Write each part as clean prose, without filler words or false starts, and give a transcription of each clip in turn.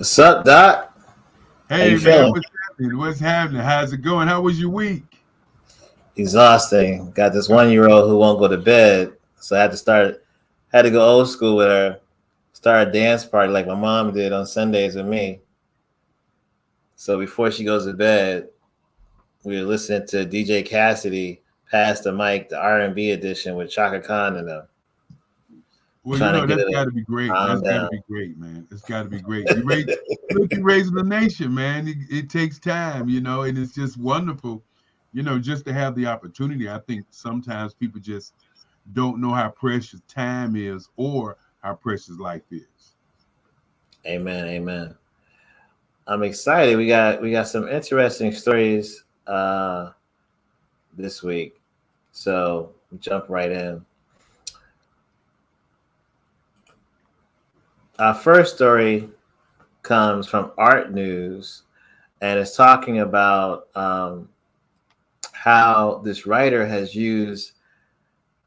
What's up, Doc? How Hey you man, feeling? what's happening? What's happening? How's it going? How was your week? Exhausting. Got this 1 year old who won't go to bed, so I had to go old school with her. Start a dance party like my mom did on Sundays with me. So before she goes to bed, we were listening to DJ Cassidy, Pass the Mic, the R&B edition with Chaka Khan and them, Well, trying to get that's her got to to be great. calm That's got to down. be great, man. It's got to be great. Look, you're raising the nation, man. It takes time, and it's just wonderful, just to have the opportunity. I think sometimes people just don't know how precious time is or how precious life is. Amen, amen. I'm excited. We got some interesting stories this week, so jump right in. Our first story comes from Art News, and it's talking about how this writer has used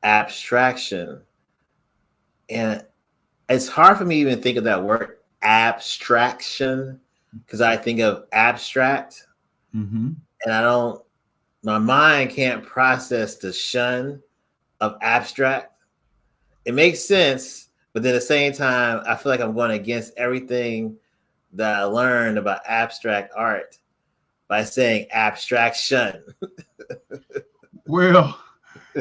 abstraction. And it's hard for me to even think of that word abstraction because I think of abstract, Mm-hmm. and my mind can't process the shun of abstract. It makes sense, but then at the same time, I feel like I'm going against everything that I learned about abstract art by saying abstraction. Well,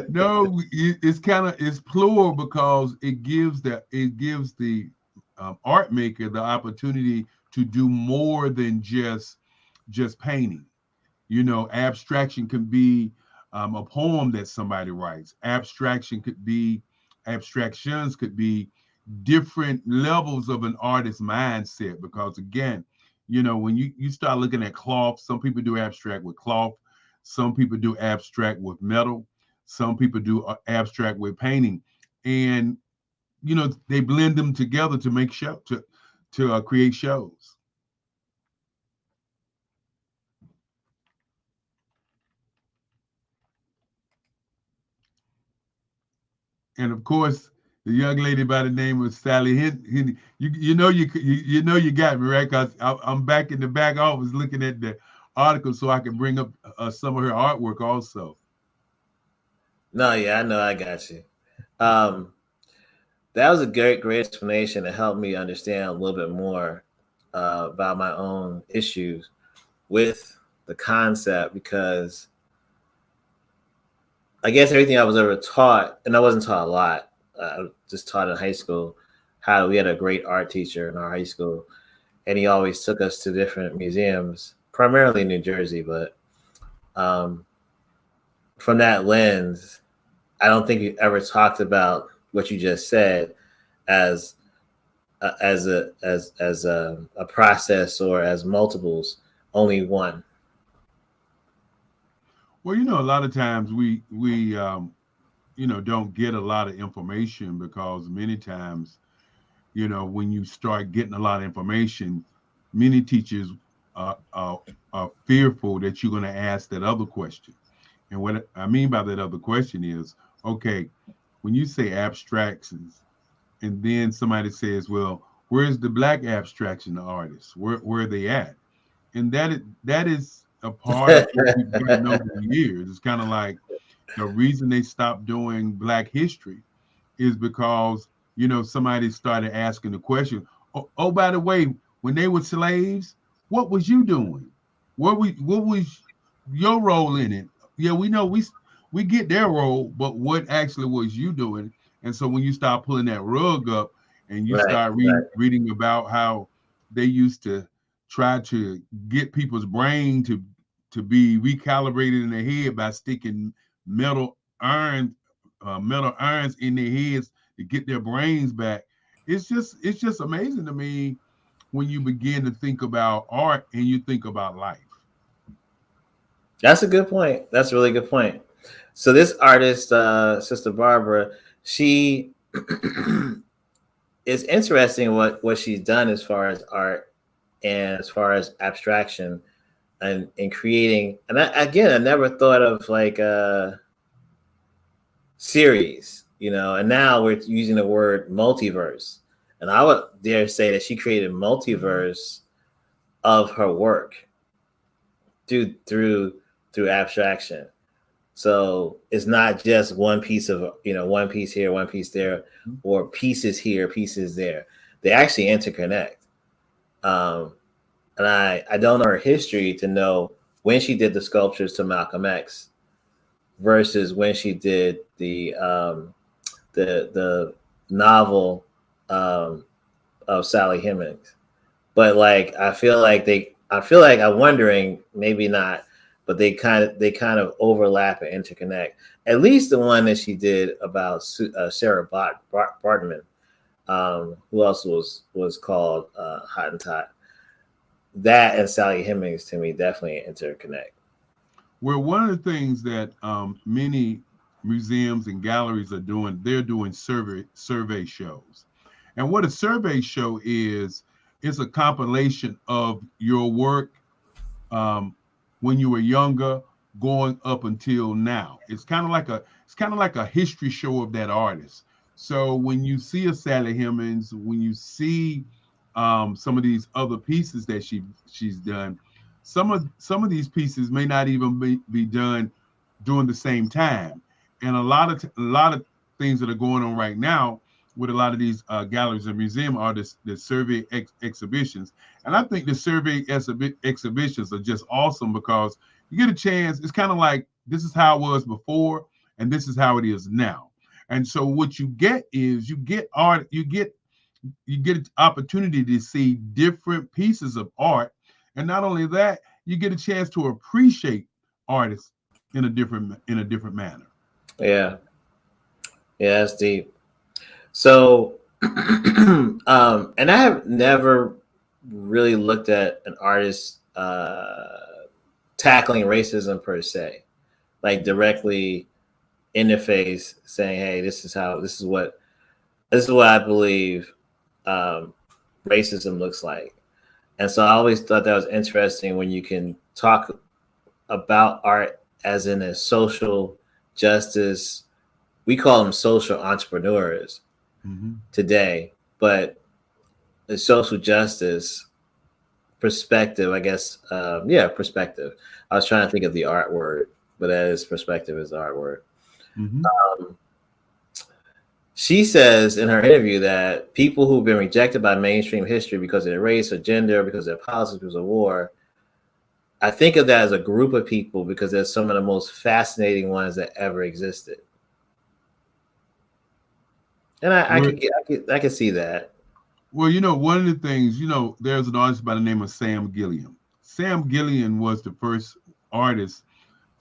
no, it's plural because it gives the art maker the opportunity to do more than just painting. Abstraction can be a poem that somebody writes. Abstractions could be different levels of an artist's mindset. Because again, when you start looking at cloth, some people do abstract with cloth, some people do abstract with metal, some people do abstract with painting, and they blend them together to make show to create shows. And of course, the young lady by the name of Sally Henry. You got me right, because I'm back in the back office looking at the article so I can bring up some of her artwork also. No, yeah, I know, I got you. Um, that was a great explanation to help me understand a little bit more about my own issues with the concept because I guess everything I was ever taught, and I wasn't taught a lot, I just taught in high school. How we had a great art teacher in our high school, and he always took us to different museums, primarily in New Jersey. But um, from that lens, I don't think you ever talked about what you just said as a process or as multiples, only one. Well, a lot of times we don't get a lot of information because many times, when you start getting a lot of information, many teachers are fearful that you're going to ask that other question. And what I mean by that other question is, okay, when you say abstractions, and then somebody says, well, where's the black abstraction artists? Where are they at? And that is a part of what we've gotten over the years. It's kind of like the reason they stopped doing Black history is because somebody started asking the question. Oh, by the way, when they were slaves, what was you doing? What was your role in it? Yeah, we know we get their role, but what actually was you doing? And so when you start pulling that rug up and you Right, start right. reading about how they used to try to get people's brain to be recalibrated in their head by sticking metal iron metal irons in their heads to get their brains back. It's just amazing to me when you begin to think about art and you think about life. That's a good point. That's a really good point. So this artist, Sister Barbara, she it's interesting what she's done as far as art and as far as abstraction and in creating. And again, I never thought of like a series, and now we're using the word multiverse. And I would dare say that she created multiverse of her work through abstraction. So it's not just one piece of, one piece here, one piece there, or pieces here, pieces there. They actually interconnect. And I don't know her history to know when she did the sculptures to Malcolm X versus when she did the novel of Sally Hemings. But like I feel like I'm wondering, maybe not, but they kind of overlap and interconnect. At least the one that she did about Sarah Bartman, who else was called Hottentot. That and Sally Hemings to me definitely interconnect. Well, one of the things that many museums and galleries are doing, they're doing survey shows. And what a survey show is a compilation of your work when you were younger, going up until now. It's kind of like a history show of that artist. So when you see a Sally Hemings, when you see some of these other pieces that she's done, some of these pieces may not even be done during the same time. And a lot of things that are going on right now with a lot of these galleries and museum artists, the survey exhibitions. And I think the survey exhibitions are just awesome because you get a chance. It's kind of like, this is how it was before, and this is how it is now. And so what you get is you get art, you get an opportunity to see different pieces of art. And not only that, you get a chance to appreciate artists in a different manner. Yeah. Yeah, that's deep. So, and I have never really looked at an artist tackling racism per se, like directly in the face, saying, "Hey, this is what I believe racism looks like." And so I always thought that was interesting when you can talk about art as in a social justice. We call them social entrepreneurs today, but the social justice perspective, I guess. Perspective. I was trying to think of the art word, but that is perspective is the art word. She says in her interview that people who've been rejected by mainstream history because of their race or gender, because of their politics, because of war, I think of that as a group of people because they're some of the most fascinating ones that ever existed. And I can see that. Well, one of the things, there's an artist by the name of Sam Gilliam. Sam Gilliam was the first artist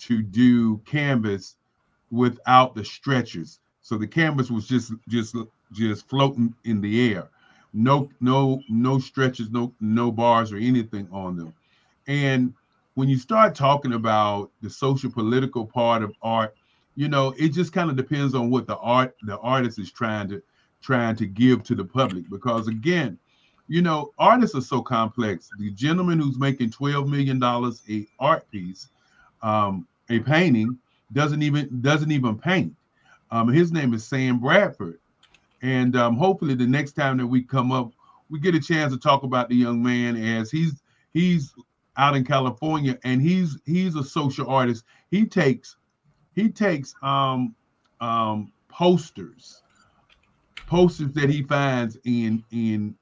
to do canvas without the stretchers. So the canvas was just floating in the air. No stretchers, no bars or anything on them. And when you start talking about the social political part of art, it just kind of depends on what the artist is trying to give to the public. Because again, artists are so complex. The gentleman who's making $12 million a art piece, a painting, doesn't even paint. His name is Sam Bradford, and hopefully the next time that we come up, we get a chance to talk about the young man, as he's out in California, and he's a social artist. He takes posters that he finds in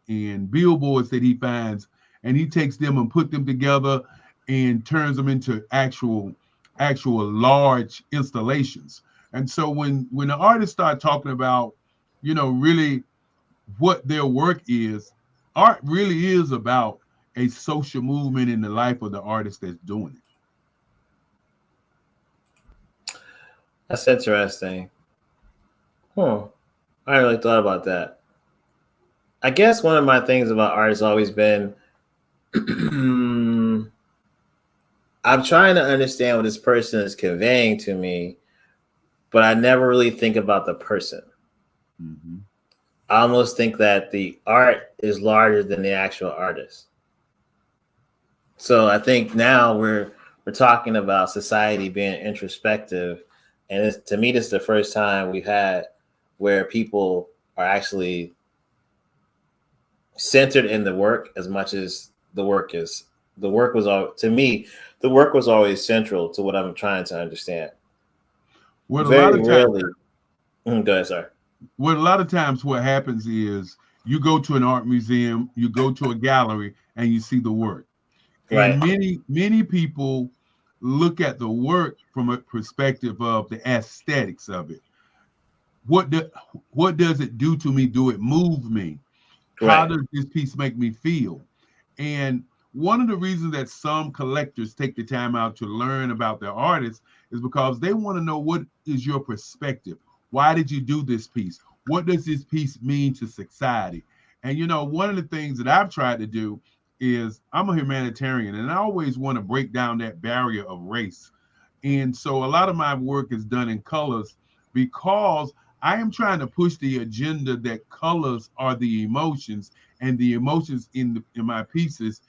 billboards that he finds, and he takes them and put them together and turns them into actual large installations. And so when the artists start talking about, really what their work is, art really is about a social movement in the life of the artist that's doing it. That's interesting. I hadn't really thought about that. I guess one of my things about art has always been I'm trying to understand what this person is conveying to me, but I never really think about the person. I almost think that the art is larger than the actual artist. So I think now we're talking about society being introspective, and to me, this is the first time we've had where people are actually centered in the work as much as the work is the work was all to me. The work was always central to what I'm trying to understand. What a lot Very of times, rarely. Go ahead, sorry. what a lot of times what happens is you go to an art museum, you go to a gallery, and you see the work. And Right. many people look at the work from a perspective of the aesthetics of it. What do, what does it do to me? Do it move me? How Right. does this piece make me feel? And one of the reasons that some collectors take the time out to learn about their artists is because they want to know, what is your perspective? Why did you do this piece? What does this piece mean to society? And one of the things that I've tried to do is, I'm a humanitarian, and I always want to break down that barrier of race. And so a lot of my work is done in colors, because I am trying to push the agenda that colors are the emotions, and the emotions in my pieces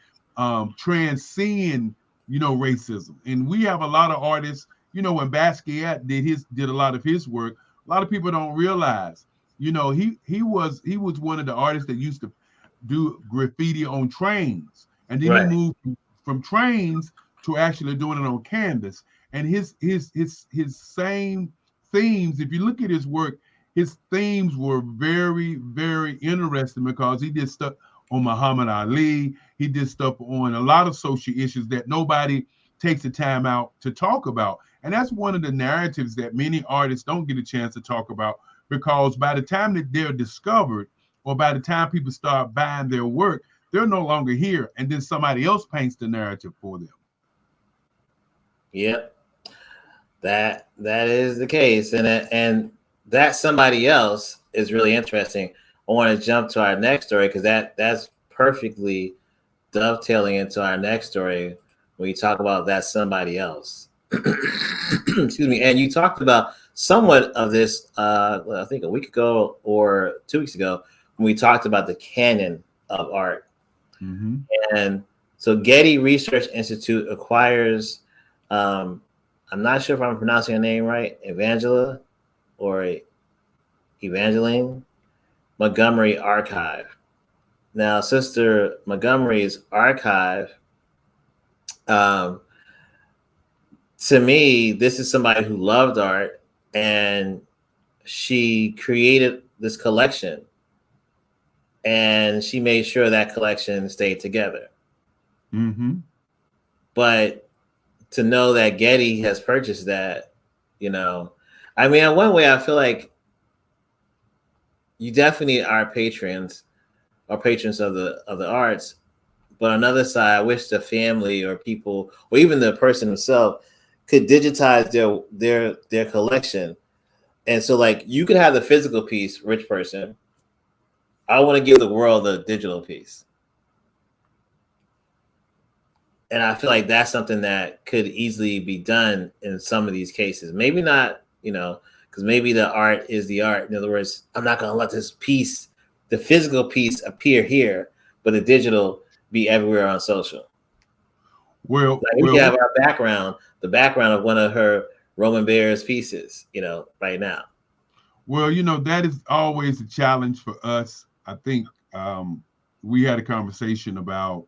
transcend, racism. And we have a lot of artists, when Basquiat did a lot of his work, a lot of people don't realize, he was one of the artists that used to do graffiti on trains, and then he Right. moved from trains to actually doing it on canvas. And his same themes, if you look at his work, his themes were very, very interesting, because he did stuff on Muhammad Ali. He did stuff on a lot of social issues that nobody takes the time out to talk about. And that's one of the narratives that many artists don't get a chance to talk about, because by the time that they're discovered, or by the time people start buying their work, they're no longer here. And then somebody else paints the narrative for them. Yep. That is the case, and that somebody else is really interesting. I want to jump to our next story, because that's perfectly dovetailing into our next story when you talk about that somebody else. Excuse me. And you talked about somewhat of this, I think a week ago or 2 weeks ago, when we talked about the canon of art. Mm-hmm. And so Getty Research Institute acquires, I'm not sure if I'm pronouncing her name right, Evangela or Evangeline Montgomery Archive. Now, Sister Montgomery's archive, to me, this is somebody who loved art, and she created this collection, and she made sure that collection stayed together. Mm-hmm. But to know that Getty has purchased that, I mean, in one way, I feel like you definitely are patrons or patrons of the arts. But on the other side, I wish the family or people, or even the person himself, could digitize their collection. And so, like, you could have the physical piece, rich person. I want to give the world the digital piece. And I feel like that's something that could easily be done in some of these cases. Maybe not, because maybe the art is the art. In other words, I'm not going to let this piece, the physical piece, appear here, but the digital be everywhere on social. Well, Like we have our background, the background of one of her Roman Bears pieces, right now. Well, that is always a challenge for us. I think we had a conversation about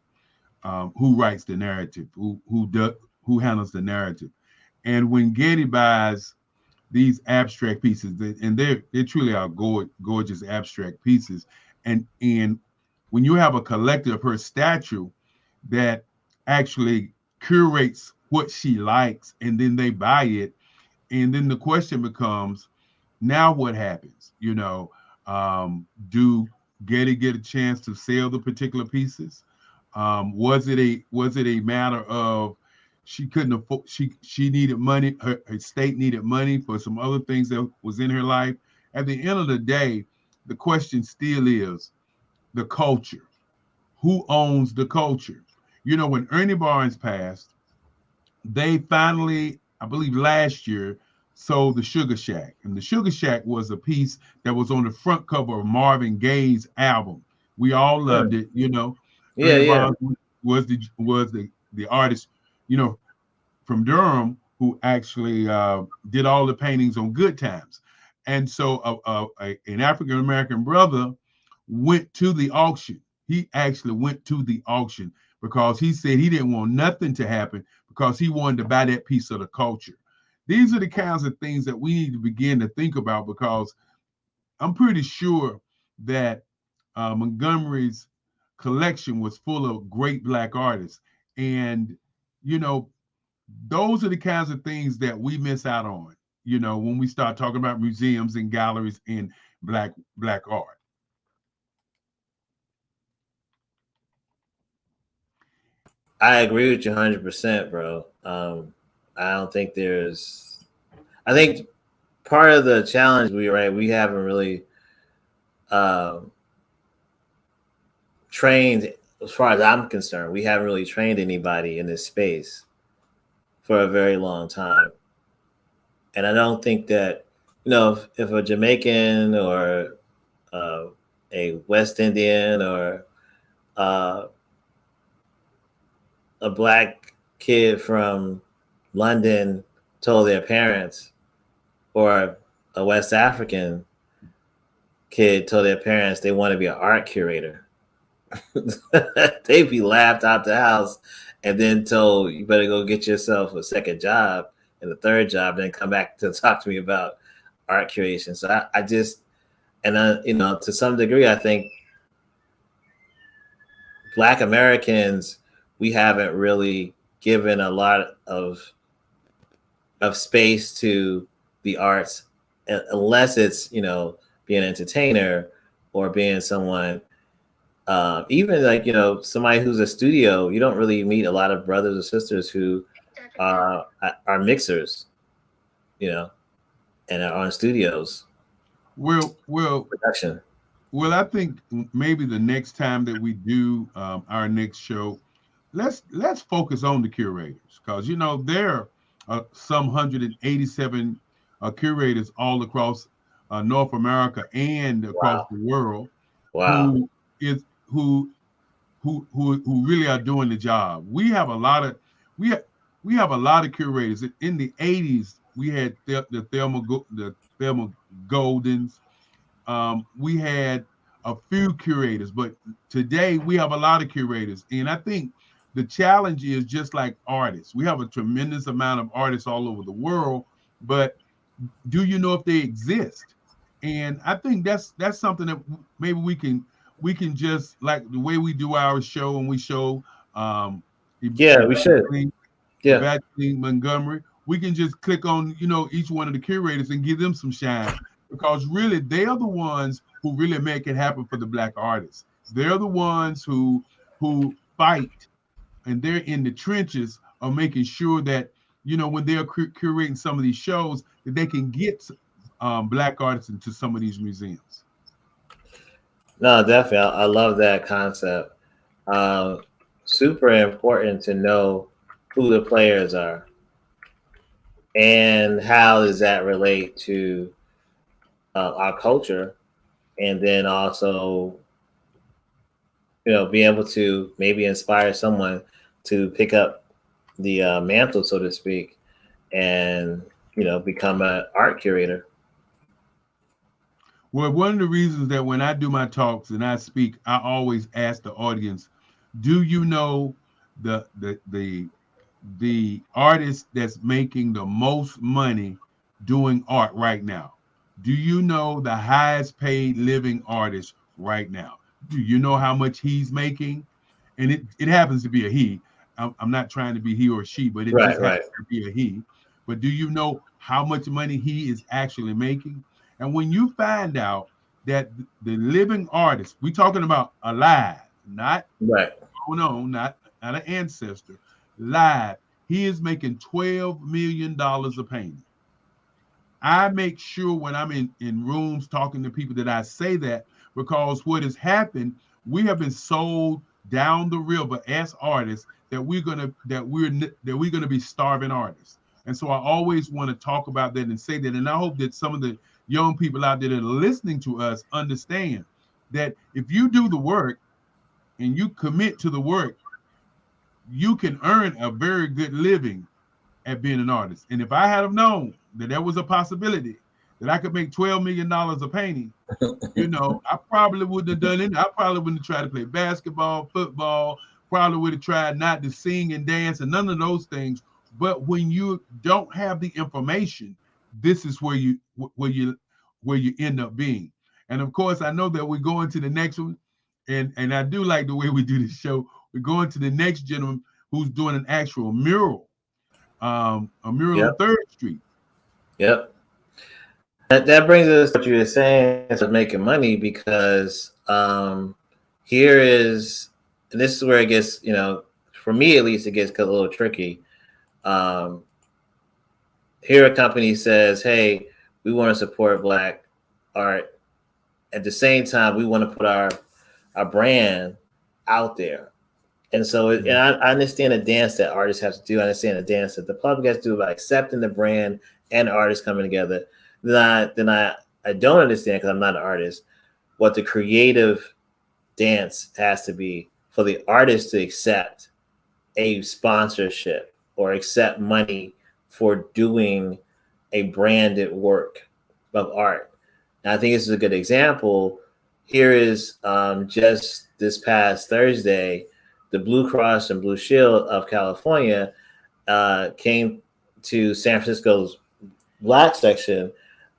who writes the narrative, who handles the narrative. And when Getty buys these abstract pieces, and they truly are gorgeous abstract pieces, and when you have a collector of her stature that actually curates what she likes, and then they buy it, and then the question becomes, now what happens? Do Getty get a chance to sell the particular pieces? Was it a matter of she couldn't afford, she needed money, her state needed money for some other things that was in her life? At the end of the day, the question still is the culture. Who owns the culture? When Ernie Barnes passed, they finally, I believe last year, sold the Sugar Shack. And the Sugar Shack was a piece that was on the front cover of Marvin Gaye's album. We all loved it, Yeah, Ernie yeah. Barnes was the artist, from Durham, who actually did all the paintings on Good Times. And so an African American brother went to the auction. He actually went to the auction because he said he didn't want nothing to happen because he wanted to buy that piece of the culture. These are the kinds of things that we need to begin to think about, because I'm pretty sure that Montgomery's collection was full of great Black artists. And, you know, those are the kinds of things that we miss out on, you know, when we start talking about museums and galleries and black art. I agree with you 100%, bro. I don't think there's. I think part of the challenge we haven't really trained, as far as I'm concerned, we haven't really trained anybody in this space for a very long time. And I don't think that, you know, if a Jamaican or a West Indian or a Black kid from London told their parents, or a West African kid told their parents they want to be an art curator, they'd be laughed out the house and then told, you better go get yourself a second job and a third job, then come back to talk to me about art curation. So I just, and you know, to some degree, I think Black Americans, we haven't really given a lot of space to the arts, unless it's, you know, being an entertainer or being someone, even like, you know, somebody who's a studio. You don't really meet a lot of brothers or sisters who are mixers, you know, and are on studios. Well, Production. Well, I think maybe the next time that we do our next show, let's focus on the curators, because, you know, there are some 187 curators all across North America and across the world, who really are doing the job. We have a lot of curators. In the 80s, we had the Thelma Goldens. We had a few curators, but today we have a lot of curators. And I think the challenge is just like artists. We have a tremendous amount of artists all over the world, but do you know if they exist? And I think that's something that maybe we can just, like the way we do our show, and we show we should. Evangeline Montgomery, we can just click on, you know, each one of the curators and give them some shine, because really they are the ones who really make it happen for the Black artists. They're the ones who fight, and they're in the trenches of making sure that, you know, when they're curating some of these shows, that they can get Black artists into some of these museums. No, definitely. I love that concept. Super important to know who the players are and how does that relate to our culture, and then also, you know, be able to maybe inspire someone to pick up the mantle, so to speak, and, you know, become an art curator. Well, one of the reasons that when I do my talks and I speak, I always ask the audience, do you know the artist that's making the most money doing art right now? Do you know the highest paid living artist right now? Do you know how much he's making? And it happens to be a he. I'm not trying to be he or she, but it just happens to be a he. But do you know how much money he is actually making? And when you find out that the living artist, we're talking about alive, not not an ancestor, live, he is making $12 million a painting. I make sure when I'm in rooms talking to people that I say that, because what has happened, we have been sold down the river as artists that we're gonna be starving artists. And so I always want to talk about that and say that. And I hope that some of the young people out there that are listening to us understand that if you do the work and you commit to the work, you can earn a very good living at being an artist. And if I had have known that there was a possibility that I could make $12 million a painting, you know, I probably wouldn't have done it. I probably wouldn't have tried to play basketball, football, probably would have tried not to sing and dance and none of those things. But when you don't have the information, this is where you end up being. And of course, I know that we're going to the next one, and I do like the way we do this show. We're going to the next gentleman who's doing an actual mural, a mural on Yep. 3rd Street. Yep. That brings us to what you were saying of making money, because here is, and this is where it gets, for me at least, it gets a little tricky. Here a company says, hey, we want to support Black art. At the same time, we want to put our brand out there. And so, and I understand the dance that artists have to do. I understand the dance that the public has to do about accepting the brand and artists coming together. Then I don't understand, because I'm not an artist, what the creative dance has to be for the artist to accept a sponsorship or accept money for doing a branded work of art. And I think this is a good example. Here is just this past Thursday, the Blue Cross and Blue Shield of California came to San Francisco's Black section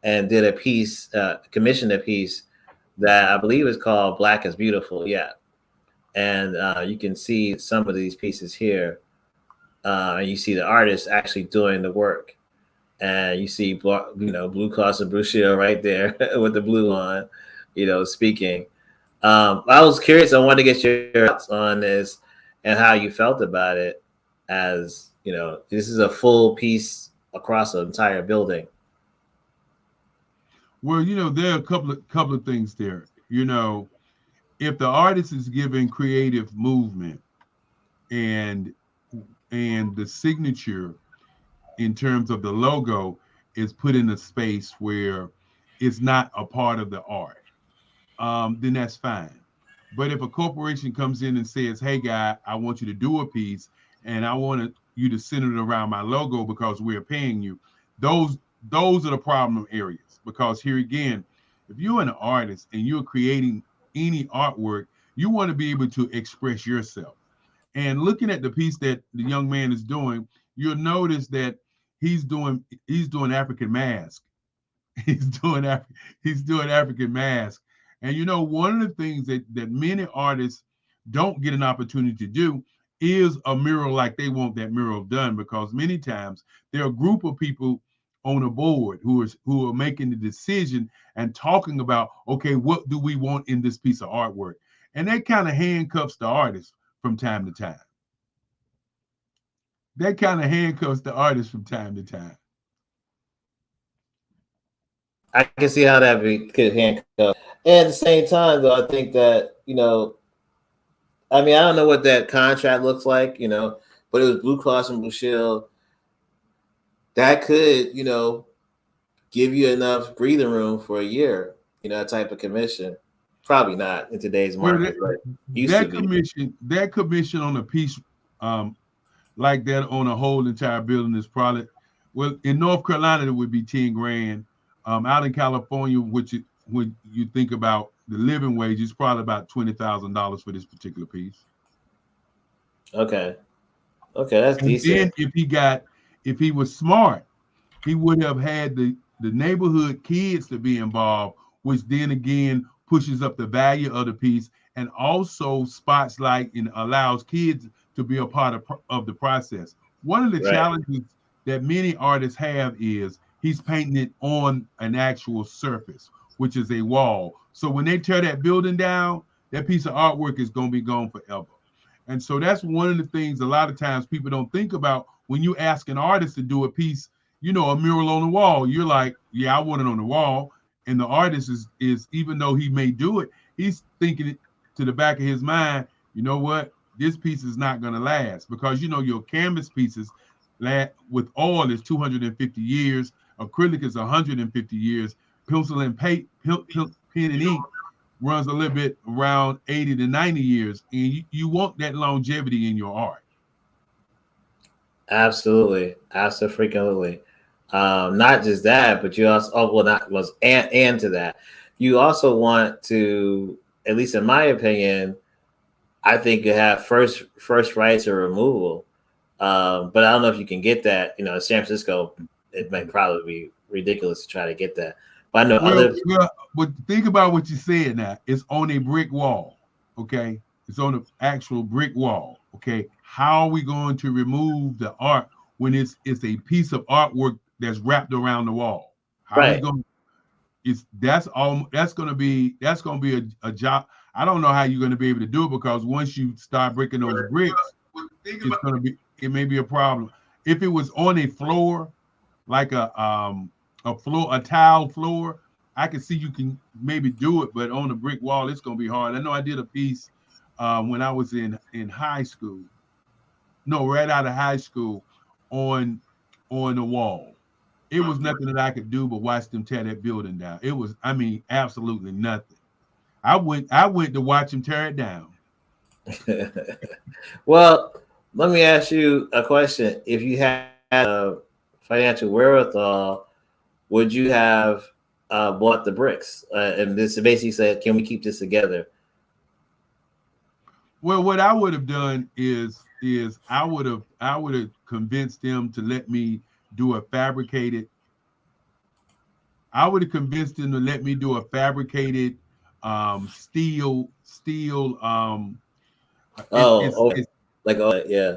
and did a piece, commissioned a piece that I believe is called Black is Beautiful. Yeah. And you can see some of these pieces here. And you see the artist actually doing the work. And you see, Blue Cross and Blue Shield right there with the blue on, speaking. I was curious. I wanted to get your thoughts on this and how you felt about it, as, this is a full piece across the entire building. Well, there are a couple of things there. If the artist is giving creative movement and the signature in terms of the logo is put in a space where it's not a part of the art, then that's fine. But if a corporation comes in and says, hey, guy, I want you to do a piece and I want you to center it around my logo because we're paying you, those are the problem areas. Because here again, if you're an artist and you're creating any artwork, you want to be able to express yourself. And looking at the piece that the young man is doing, you'll notice that he's doing African mask. He's doing African mask. And one of the things that many artists don't get an opportunity to do is a mural like they want that mural done, because many times there are a group of people on a board who are making the decision and talking about, okay, what do we want in this piece of artwork? And that kind of handcuffs the artist from time to time. I can see how that could handcuff. And at the same time, though, I think that, I don't know what that contract looks like, but it was Blue Cross and Blue Shield. That could, give you enough breathing room for a year, that type of commission. Probably not in today's market. That commission on a piece like that on a whole entire building is probably, well, in North Carolina, it would be 10 grand. Out in California, when you think about the living wage, it's probably about $20,000 for this particular piece. Okay, that's and decent. Then if he was smart, he would have had the neighborhood kids to be involved, which then again pushes up the value of the piece and also spotlights and allows kids to be a part of the process. One of the challenges that many artists have is he's painting it on an actual surface, which is a wall. So when they tear that building down, that piece of artwork is going to be gone forever. And so that's one of the things a lot of times people don't think about when you ask an artist to do a piece, a mural on the wall. You're like, yeah, I want it on the wall. And the artist is even though he may do it, he's thinking it to the back of his mind, you know what? This piece is not going to last, because, your canvas pieces with oil is 250 years. Acrylic is 150 years. Pencil and pen and ink runs a little bit around 80 to 90 years. And you want that longevity in your art. Absolutely. Absolutely. Not just that, but you also, and to that, you also want to, at least in my opinion, I think you have first rights or removal. But I don't know if you can get that. You know, in San Francisco, it might probably be ridiculous to try to get that. But I know other. Well, but think about what you said now. It's on a brick wall, okay? It's on an actual brick wall, okay? How are we going to remove the art when it's a piece of artwork that's wrapped around the wall? How are we Right. going? It's that's all. That's going to be a job. I don't know how you're going to be able to do it because once you start breaking those bricks, it's going to be. It may be a problem. If it was on a floor, like a tile floor, I can see you can maybe do it, but on a brick wall, it's gonna be hard. I know I did a piece when I was in high school. No, right out of high school, on the wall. It was nothing that I could do but watch them tear that building down. It was, I mean, absolutely nothing. I went to watch them tear it down. Well, let me ask you a question. If you had a financial wherewithal, would you have bought the bricks? And this basically said, can we keep this together? Well, what I would have done is I would have convinced them to let me do a fabricated. I would have convinced them to let me do a fabricated steel. Okay. Like, oh, yeah.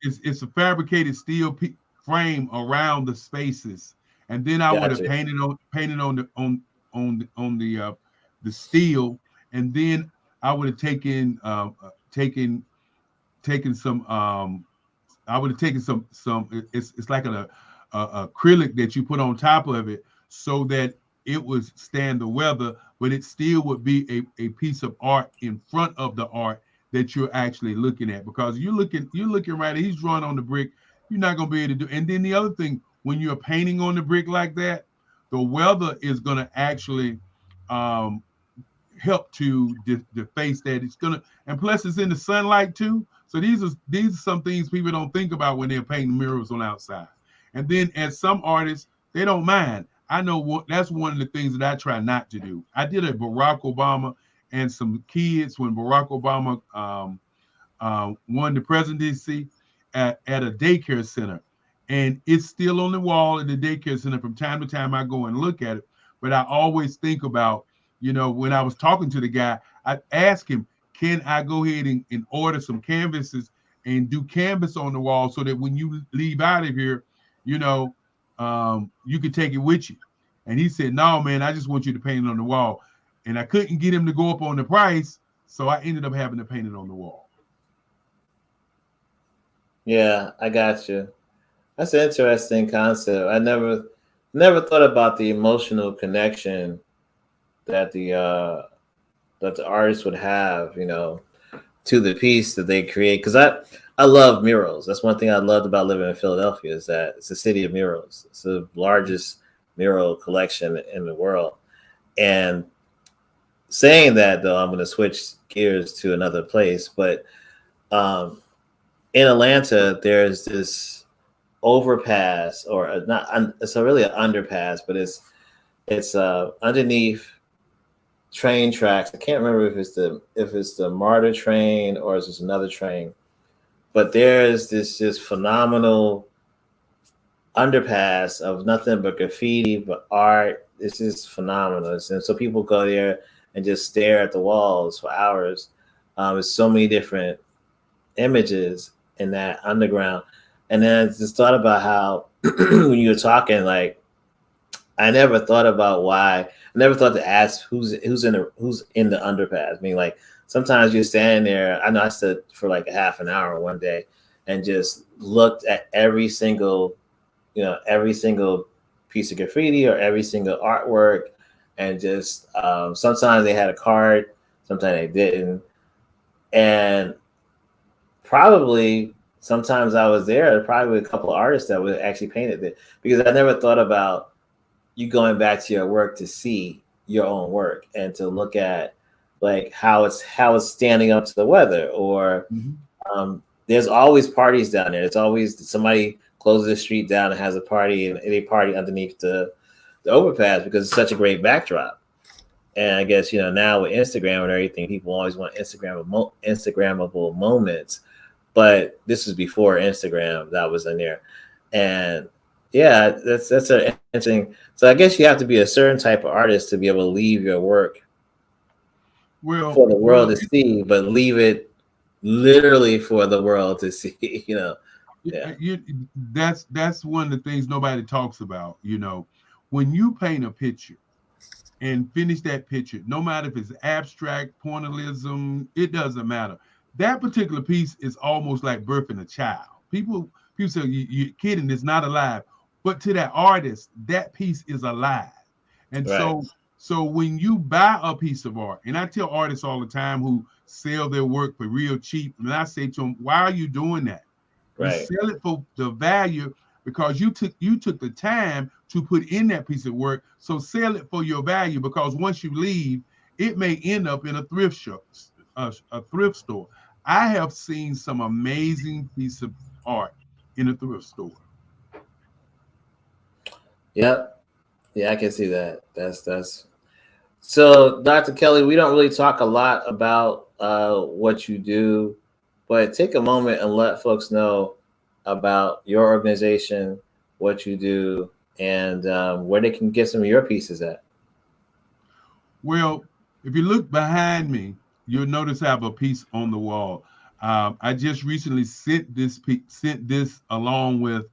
It's a fabricated steel frame around the spaces, and then I would have Gotcha. painted on the steel, and then I would have taken some I would have taken some it's like an acrylic that you put on top of it so that it would stand the weather, but it still would be a piece of art in front of the art that you're actually looking at, because you're looking right at, he's drawing on the brick, you're not going to be able to do. And then the other thing, when you're painting on the brick like that, the weather is going to actually help to deface that. It's going to, and plus it's in the sunlight too. So these are some things people don't think about when they're painting murals on outside. And then as some artists, they don't mind. I know that's one of the things that I try not to do. I did a Barack Obama and some kids when Barack Obama won the presidency at a daycare center. And it's still on the wall in the daycare center. From time to time, I go and look at it. But I always think about, when I was talking to the guy, I asked him, can I go ahead and order some canvases and do canvas on the wall so that when you leave out of here, you can take it with you. And he said, no, man, I just want you to paint it on the wall. And I couldn't get him to go up on the price, so I ended up having to paint it on the wall. Yeah, I got you. That's an interesting concept. I never thought about the emotional connection that the artist would have, to the piece that they create. Because I love murals. That's one thing I loved about living in Philadelphia, is that it's a city of murals. It's the largest mural collection in the world. And saying that, though, I'm going to switch gears to another place. But in Atlanta, there's this overpass, or not. It's really an underpass, but it's underneath train tracks. I can't remember if it's the MARTA train or is this another train. But there's this just phenomenal underpass of nothing but graffiti, but art. It's just phenomenal. And so people go there and just stare at the walls for hours. There's so many different images in that underground. And then I just thought about how when you were talking, like, I never thought about why. I never thought to ask who's in the underpass. I mean, like, sometimes you're standing there. I know I stood for like a half an hour one day and just looked at every single piece of graffiti or every single artwork, and just sometimes they had a card, sometimes they didn't, and probably sometimes I was there. Probably a couple of artists that would actually painted it, because I never thought about you going back to your work to see your own work and to look at like how it's standing up to the weather, or there's always parties down there. It's always somebody closes the street down and has a party, and they party underneath the overpass because it's such a great backdrop. And I guess, now with Instagram and everything, people always want Instagrammable moments. But this was before Instagram that was in there. And yeah, that's an interesting. So I guess you have to be a certain type of artist to be able to leave your work for the world to see, but leave it literally for the world to see, Yeah. That's one of the things nobody talks about. When you paint a picture and finish that picture, no matter if it's abstract, pointillism, it doesn't matter. That particular piece is almost like birthing a child. People say you're kidding, it's not alive. But to that artist, that piece is alive. And Right. so when you buy a piece of art, and I tell artists all the time who sell their work for real cheap, and I say to them, why are you doing that? You Right. sell it for the value because you took the time to put in that piece of work. So sell it for your value, because once you leave, it may end up in a thrift shop, a thrift store. I have seen some amazing piece of art in a thrift store. Yep. Yeah, I can see that. That's so, Dr. Kelly, we don't really talk a lot about what you do, but take a moment and let folks know about your organization, what you do, and where they can get some of your pieces at. Well, if you look behind me, you'll notice I have a piece on the wall. I just recently sent this along with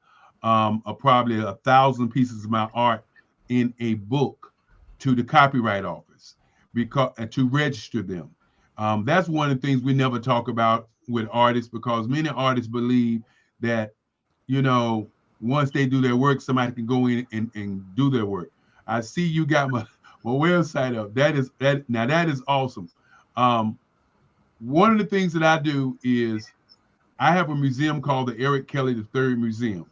probably 1,000 pieces of my art in a book to the Copyright Office to register them. That's one of the things we never talk about with artists, because many artists believe that, once they do their work, somebody can go in and do their work. I see you got my website up. That is awesome. One of the things that I do is I have a museum called the Eric Kelly III Museum.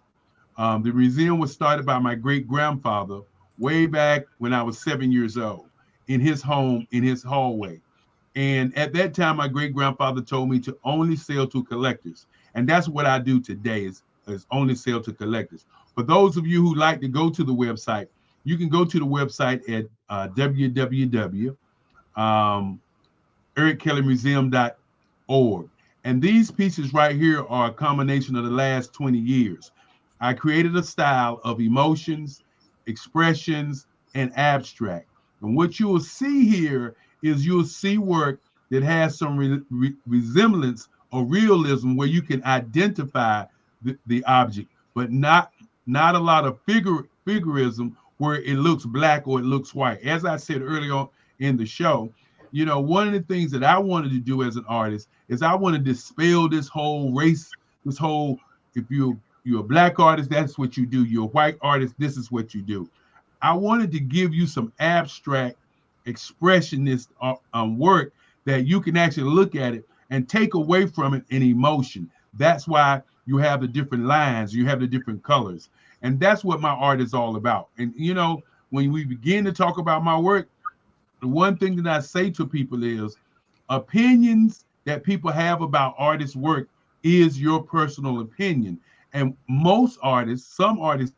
The museum was started by my great grandfather way back when I was 7 years old, in his home, in his hallway. And at that time, my great grandfather told me to only sell to collectors. And that's what I do today, is only sell to collectors. For those of you who like to go to the website, you can go to the website at www.erickellymuseum.org. And these pieces right here are a combination of the last 20 years. I created a style of emotions, expressions, and abstract. And what you will see here is you'll see work that has some resemblance or realism, where you can identify the object, but not a lot of figurism where it looks black or it looks white. As I said earlier in the show, one of the things that I wanted to do as an artist is I want to dispel this whole race, this whole, if you're a black artist, that's what you do. You're a white artist, this is what you do. I wanted to give you some abstract expressionist work that you can actually look at it and take away from it an emotion. That's why you have the different lines, you have the different colors. And that's what my art is all about. And, when we begin to talk about my work, the one thing that I say to people is opinions that people have about artists' work is your personal opinion. And most artists, some artists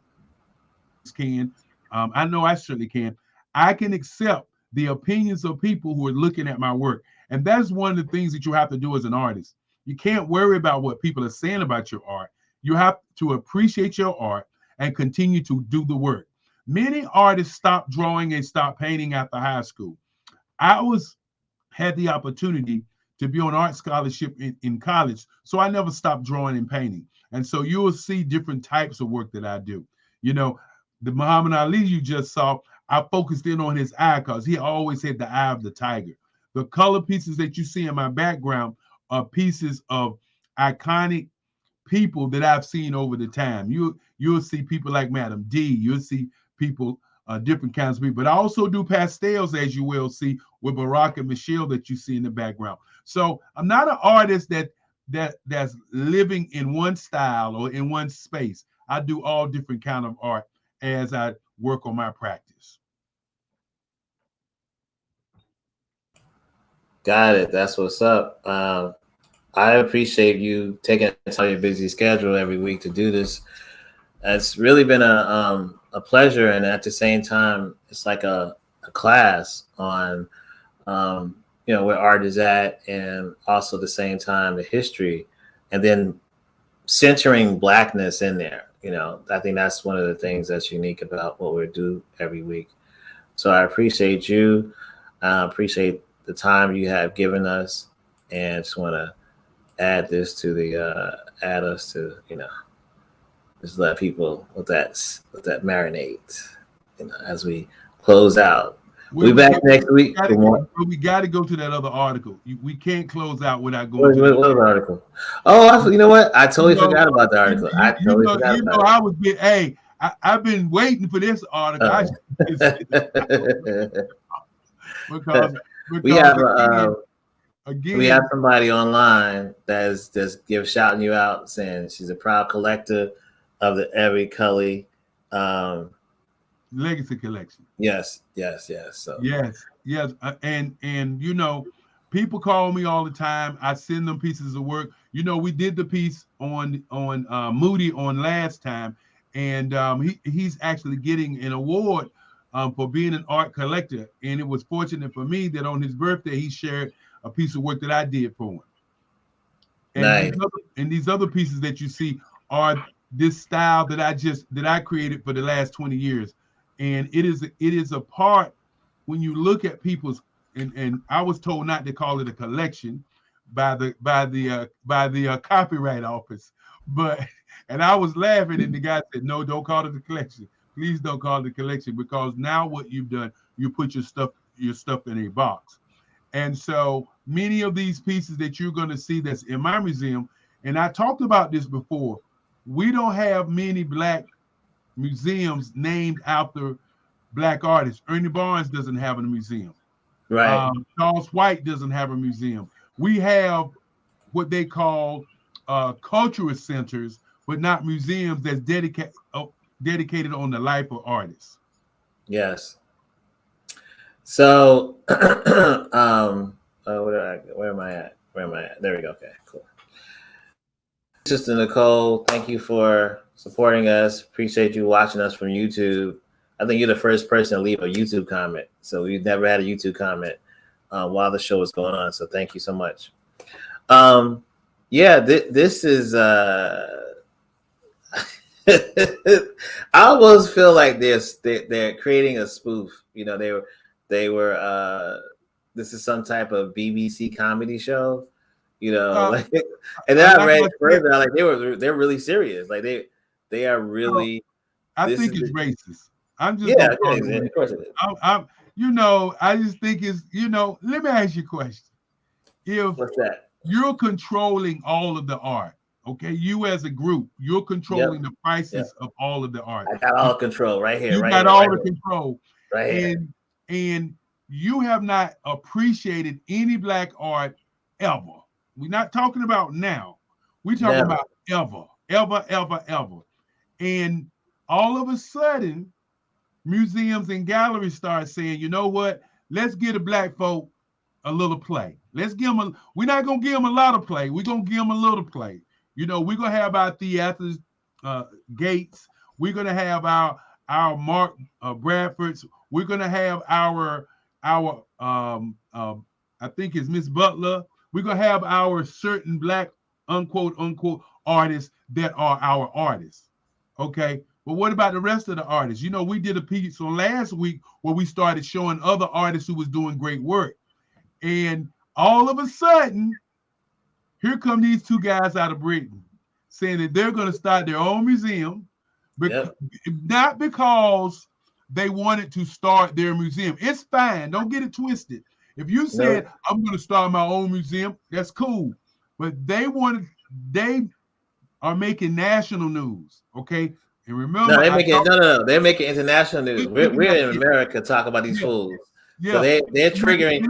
can, I know I certainly can, I can accept the opinions of people who are looking at my work. And that's one of the things that you have to do as an artist. You can't worry about what people are saying about your art. You have to appreciate your art and continue to do the work. Many artists stop drawing and stop painting after high school. I had the opportunity to be on art scholarship in college, so I never stopped drawing and painting. And so you will see different types of work that I do. The Muhammad Ali you just saw, I focused in on his eye because he always had the eye of the tiger. The color pieces that you see in my background are pieces of iconic people that I've seen over the time. You'll see people like Madam D. You'll see people, different kinds of people. But I also do pastels, as you will see, with Barack and Michelle that you see in the background. So I'm not an artist that's living in one style or in one space. I do all different kind of art as I work on my practice. Got it. That's what's up. I appreciate you taking time out of your busy schedule every week to do this. It's really been a pleasure, and at the same time, it's like a a class on, where art is at, and also at the same time the history, and then centering Blackness in there. I think that's one of the things that's unique about what we do every week. So I appreciate you. Appreciate the time you have given us, and just want to add us to just let people let that marinate, as we close out. We'll be back next week. We got to go to that other article. We can't close out without going to what article. Oh, you know what? I totally forgot about the article. I was hey, I've been waiting for this article. Because we have we have somebody online that is just shouting you out, saying she's a proud collector of the Every Cully Legacy Collection. Yes. So yes, and people call me all the time. I send them pieces of work. We did the piece on Moody on last time, and he's actually getting an award for being an art collector. And it was fortunate for me that on his birthday he shared a piece of work that I did for him. And nice. These other pieces that you see are this style that I created for the last 20 years. And it is a part when you look at people's, and I was told not to call it a collection by the copyright office, and I was laughing, and the guy said, no, don't call it a collection. Please don't call it a collection, because now what you've done, you put your stuff in a box. And so many of these pieces that you're going to see that's in my museum, and I talked about this before, we don't have many Black museums named after Black artists. Ernie Barnes doesn't have a museum. Right. Charles White doesn't have a museum. We have what they call cultural centers, but not museums that's dedicated on the life of artists. Yes. So, where am I at? There we go. Okay, cool. Sister Nicole, thank you for supporting us. Appreciate you watching us from YouTube. I think you're the first person to leave a YouTube comment. So we've never had a YouTube comment while the show was going on. So thank you so much. This is I almost feel like they're creating a spoof. They were this is some type of BBC comedy show, and then I read further, like they're really serious. Like they are really. I think it's racist. I'm just of course it is. I just think it's let me ask you a question. What's that? You're controlling all of the art. Okay, you as a group, you're controlling the prices of all of the art. I got all control right here. You got all the control. Right here. And you have not appreciated any Black art ever. We're not talking about now. We're talking about ever. And all of a sudden, museums and galleries start saying, you know what? Let's give the Black folk a little play. Let's give them we're not going to give them a lot of play. We're going to give them a little play. We're going to have our Theathers Gates. We're going to have our Mark Bradfords. We're going to have our I think it's Miss Butler. We're going to have our certain Black unquote artists that are our artists. Okay. But what about the rest of the artists? We did a piece on last week where we started showing other artists who was doing great work. And all of a sudden, here come these two guys out of Britain saying that they're going to start their own museum, not because they wanted to start their museum. It's fine. Don't get it twisted. If you said, I'm going to start my own museum, that's cool. But they are making national news, okay? And remember, they're making international news. We're in America talking about these fools. Yeah. So they're triggering.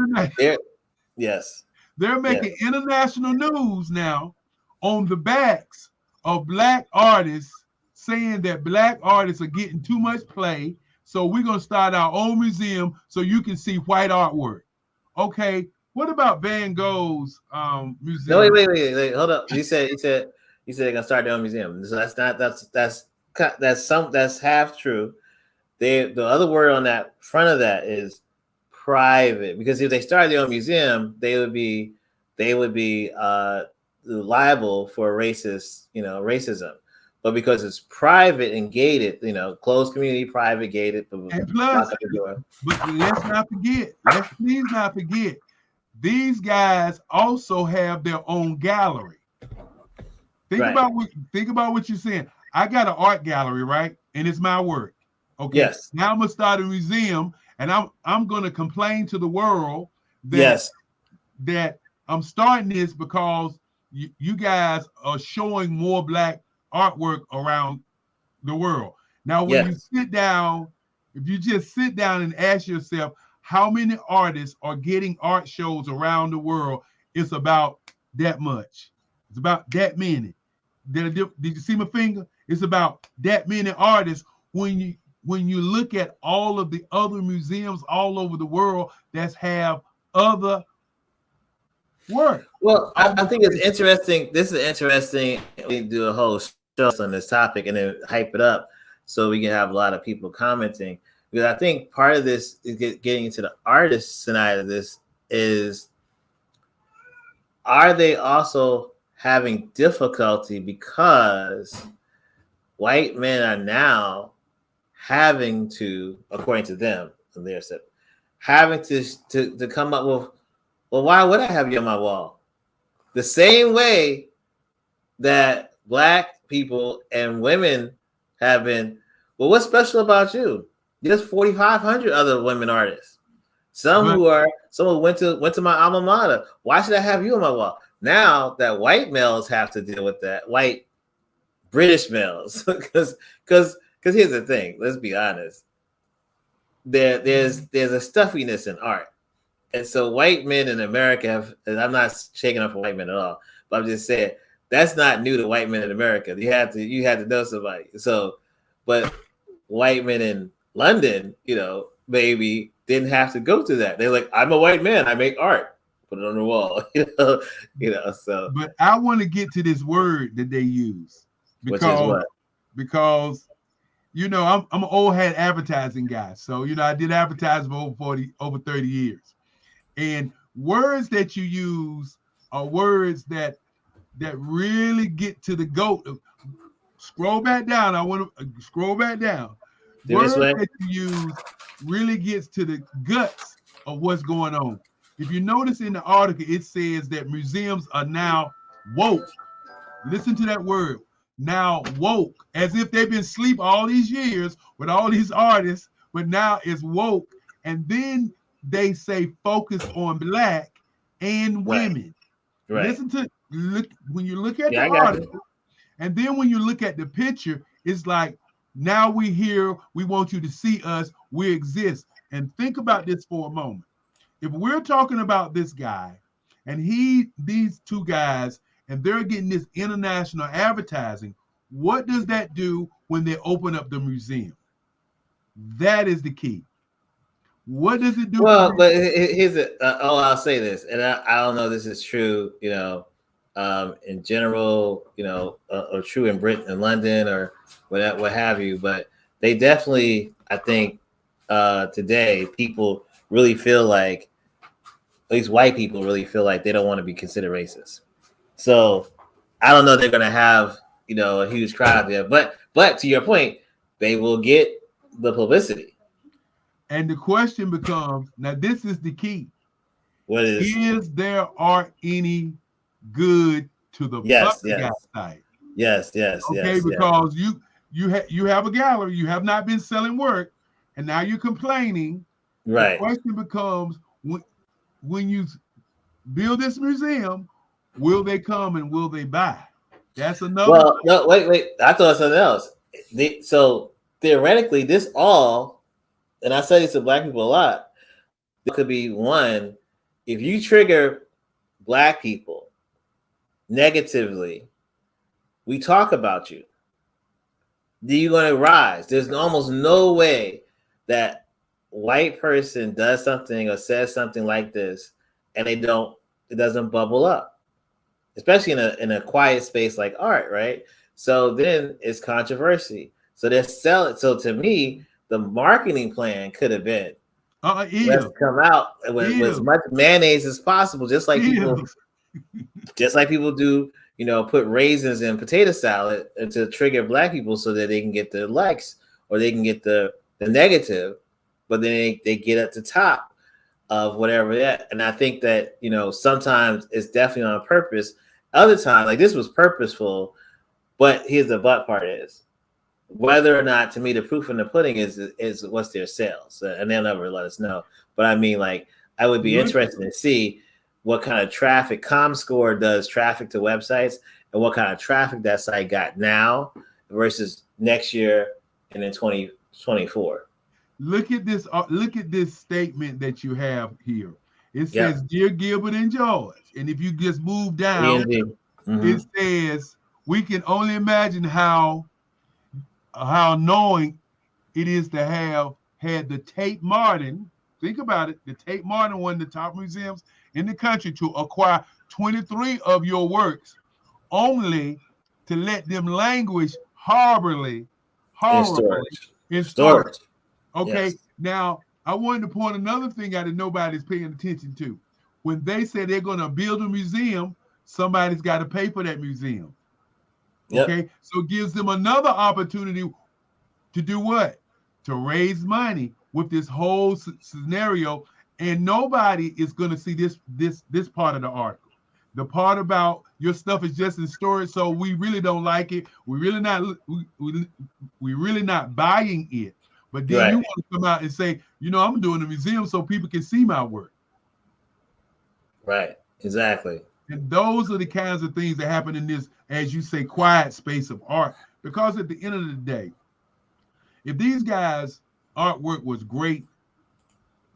They're making international news now on the backs of Black artists, saying that Black artists are getting too much play. So we're gonna start our own museum so you can see white artwork. Okay, what about Van Gogh's museum? No, wait, hold up. You said they're gonna start their own museum. So that's half true. the other word on that front of that is private, because if they started their own museum, they would be liable for racism. But because it's private and gated, closed community, private, gated, And plus, but let's please not forget, these guys also have their own gallery. Think about what you're saying. I got an art gallery, right? And it's my work. Okay. Yes. Now I'm gonna start a museum, and I'm gonna complain to the world that I'm starting this because you guys are showing more Black artwork around the world. Now, when you sit down, if you just sit down and ask yourself how many artists are getting art shows around the world, it's about that much. It's about that many. Did you see my finger? It's about that many artists. When you look at all of the other museums all over the world that have other work. Well, I think it's interesting. This is interesting. We do a whole show on this topic and then hype it up so we can have a lot of people commenting. Because I think part of this is getting into the artist side of this is, are they also having difficulty because white men are now having to, according to them, having to come up with, well, why would I have you on my wall? The same way that Black people and women have been, well, what's special about you? There's 4,500 other women artists. Some who went to my alma mater. Why should I have you on my wall? Now that white males have to deal with that, white British males, because here's the thing. Let's be honest. There's a stuffiness in art, and so white men in America have. And I'm not shaking up for white men at all, but I'm just saying that's not new to white men in America. You had to know somebody. So, but white men in London, maybe didn't have to go through that. They're like, I'm a white man. I make art. Put it on the wall. So. But I want to get to this word that they use because I'm an old hat advertising guy. So I did advertising for over 30 years, and words that you use are words that really get to the goat. Scroll back down. I want to scroll back down. Words that you use really gets to the guts of what's going on. If you notice in the article, it says that museums are now woke. Listen to that word, now woke, as if they've been asleep all these years with all these artists, but now it's woke. And then they say focus on Black and women. Right. Listen to when you look at the article, and then when you look at the picture, it's like, now we here, we want you to see us, we exist. And think about this for a moment. If we're talking about this guy and these two guys, and they're getting this international advertising, what does that do when they open up the museum? That is the key. What does it do? Well, but here's it. I'll say this, and I don't know if this is true, in general, or true in Britain and London or what have you, but they definitely, I think, today people really feel like, at least white people really feel like they don't want to be considered racist. So I don't know if they're going to have, a huge crowd there, but to your point, they will get the publicity. And the question becomes, now this is the key. What is there art any good to the public outside? Yes. Okay, because you have a gallery, you have not been selling work, and now you're complaining. Right. The question becomes, when you build this museum, will they come and will they buy? That's another. Well, no, wait. I thought something else. So theoretically, this all, and I say this to Black people a lot, it could be one, if you trigger Black people negatively, we talk about you. You're going to rise. There's almost no way that white person does something or says something like this and it doesn't bubble up, especially in a quiet space like art, right? So then it's controversy. So they're selling. So to me, the marketing plan could have been, let's Is, come out with is, as much mayonnaise as possible, just like people do, put raisins in potato salad to trigger Black people so that they can get the likes or they can get the negative, but then they get at the top of whatever that. And I think that, sometimes it's definitely on purpose. Other times, like this was purposeful, but here's the but part is whether or not, to me, the proof in the pudding is what's their sales, and they'll never let us know. But I mean, like, I would be interested to see what kind of traffic ComScore does traffic to websites and what kind of traffic that site got now versus next year and in 2024. Look at this. Look at this statement that you have here. It says, "Dear Gilbert and George," and if you just move down, it says, "We can only imagine how annoying it is to have had the Tate Modern." Think about it. The Tate Modern, one of the top museums in the country, to acquire 23 of your works, only to let them languish horribly in storage. Okay, yes. Now I wanted to point another thing out that nobody's paying attention to. When they say they're going to build a museum, somebody's got to pay for that museum. Okay, so it gives them another opportunity to do what? To raise money with this whole scenario, and nobody is going to see this part of the article. The part about your stuff is just in storage, so we really don't like it. We really not buying it. But then you want to come out and say, I'm doing a museum so people can see my work. Right. Exactly. And those are the kinds of things that happen in this, as you say, quiet space of art. Because at the end of the day, if these guys' artwork was great,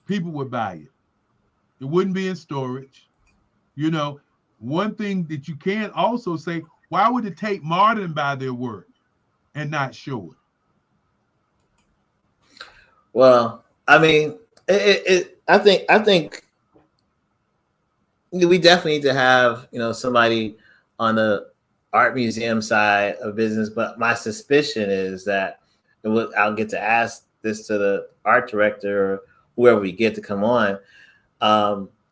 people would buy it. It wouldn't be in storage. One thing that you can also say, why would it take Modern buy their work and not show it? Well, I mean, I think we definitely need to have, somebody on the art museum side of business. But my suspicion is that I'll get to ask this to the art director or whoever we get to come on.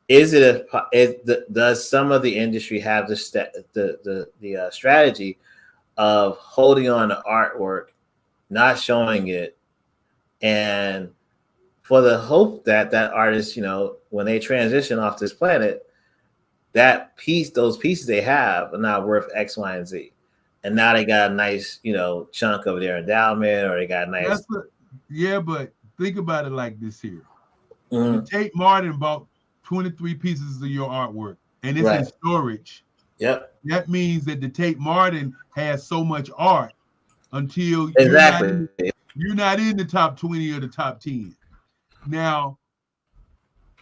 Does some of the industry have the strategy of holding on to artwork, not showing it, and for the hope that artist, when they transition off this planet, those pieces they have are not worth X, Y, and Z, and now they got a nice, chunk of their endowment, or they got a nice. But think about it like this here. The Tate Modern bought 23 pieces of your artwork, and it's in storage. Yep. That means that the Tate Modern has so much art until you're not in the top 20 or the top 10. Now,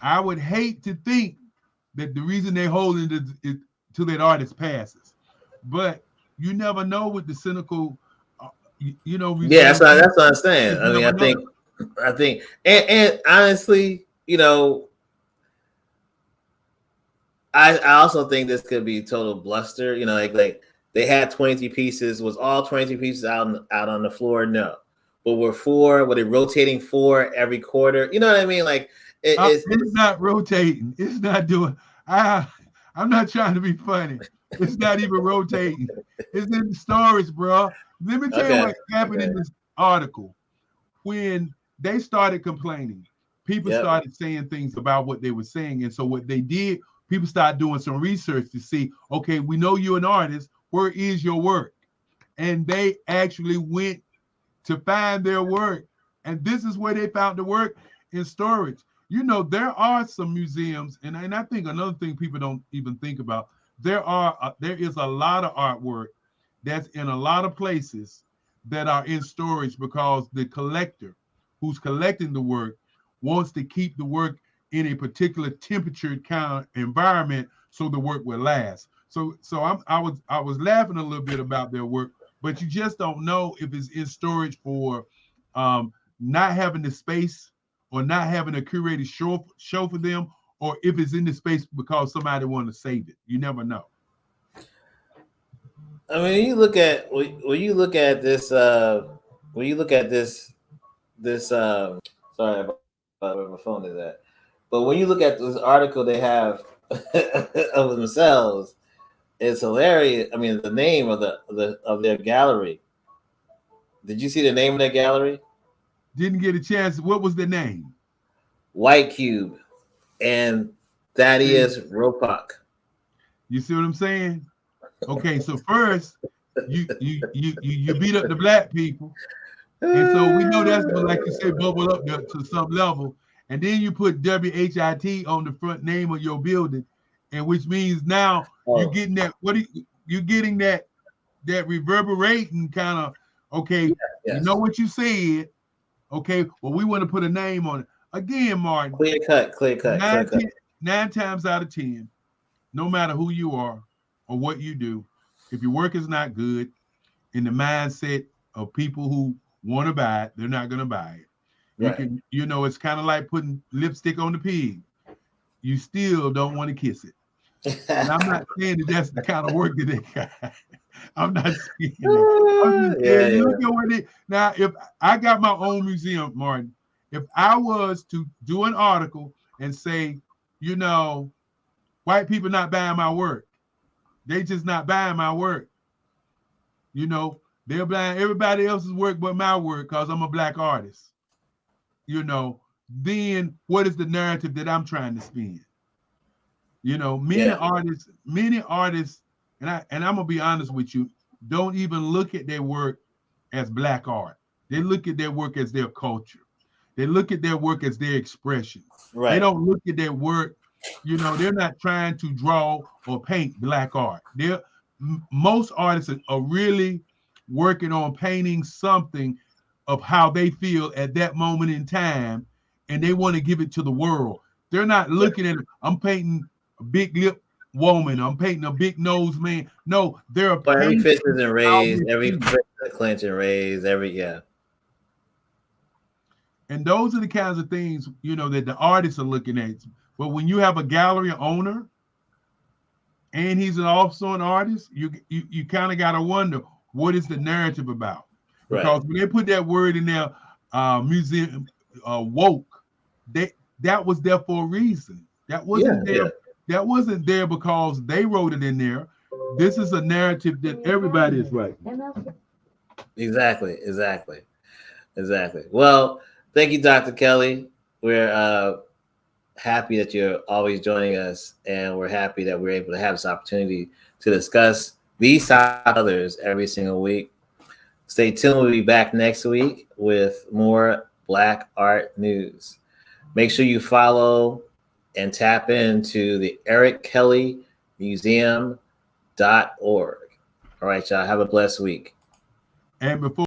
I would hate to think that the reason they're holding it till that artist passes, but you never know with the cynical, Yeah, that's what I'm saying. I mean, I think, and honestly, I also think this could be total bluster. Like they had 23 pieces. Was all 23 pieces out on the floor? No. But were they rotating 4 every quarter? You know what I mean? Like it's not rotating. It's not doing. I'm not trying to be funny. It's not even rotating. It's in storage, bro. Let me tell you what happened in this article. When they started complaining, people started saying things about what they were saying, and so what they did, people started doing some research to see. Okay, we know you're an artist. Where is your work? And they actually went to find their work. And this is where they found the work, in storage. There are some museums, and I think another thing people don't even think about, there is a lot of artwork that's in a lot of places that are in storage because the collector who's collecting the work wants to keep the work in a particular temperature kind of environment so the work will last. So I was laughing a little bit about their work, but you just don't know if it's in storage for not having the space or not having a curated show for them, or if it's in the space because somebody wanted to save it. You never know. I mean, when you look at this this sorry about where my phone is at. But when you look at this article they have of themselves, it's hilarious. I mean, the name of of their gallery. Did you see the name of that gallery? Didn't get a chance. What was the name? White Cube and Thaddeus Ropak. You see what I'm saying? Okay, so first you beat up the black people, and so we know that's like you said, bubble up to some level, and then you put WHIT on the front name of your building, and which means now you're getting that. You're getting that reverberating kind of. Okay, yes. You know what you said. Okay, well we want to put a name on it again, Martin. Clear cut. 9 times out of 10, no matter who you are or what you do, if your work is not good, in the mindset of people who want to buy it, they're not going to buy it. Right. It's kind of like putting lipstick on the pig. You still don't want to kiss it. And I'm not saying that that's the kind of work that they got. I'm not saying that. I'm just saying, look at what it. Now, if I got my own museum, Martin, if I was to do an article and say, white people not buying my work, they just not buying my work. They're buying everybody else's work but my work because I'm a black artist. Then what is the narrative that I'm trying to spin? Many artists, and I'm gonna be honest with you, don't even look at their work as black art. They look at their work as their culture. They look at their work as their expression. Right. They don't look at their work, they're not trying to draw or paint black art. Most artists are really working on painting something of how they feel at that moment in time, and they want to give it to the world. They're not looking at it, I'm painting a big lip woman, I'm painting a big nose man. No, they're every fist is raised, every clench and raised, And those are the kinds of things, that the artists are looking at. But when you have a gallery owner and he's also an artist, you kind of got to wonder, what is the narrative about? Because when they put that word in their museum, woke, that was there for a reason. That wasn't there. That wasn't there because they wrote it in there. This is a narrative that everybody is writing. Exactly. Well, thank you, Dr. Kelly. We're happy that you're always joining us, and we're happy that we're able to have this opportunity to discuss these others every single week. Stay tuned. We'll be back next week with more Black art news. Make sure you follow and tap into the Eric Kelly Museum.org. All right, y'all. Have a blessed week. And before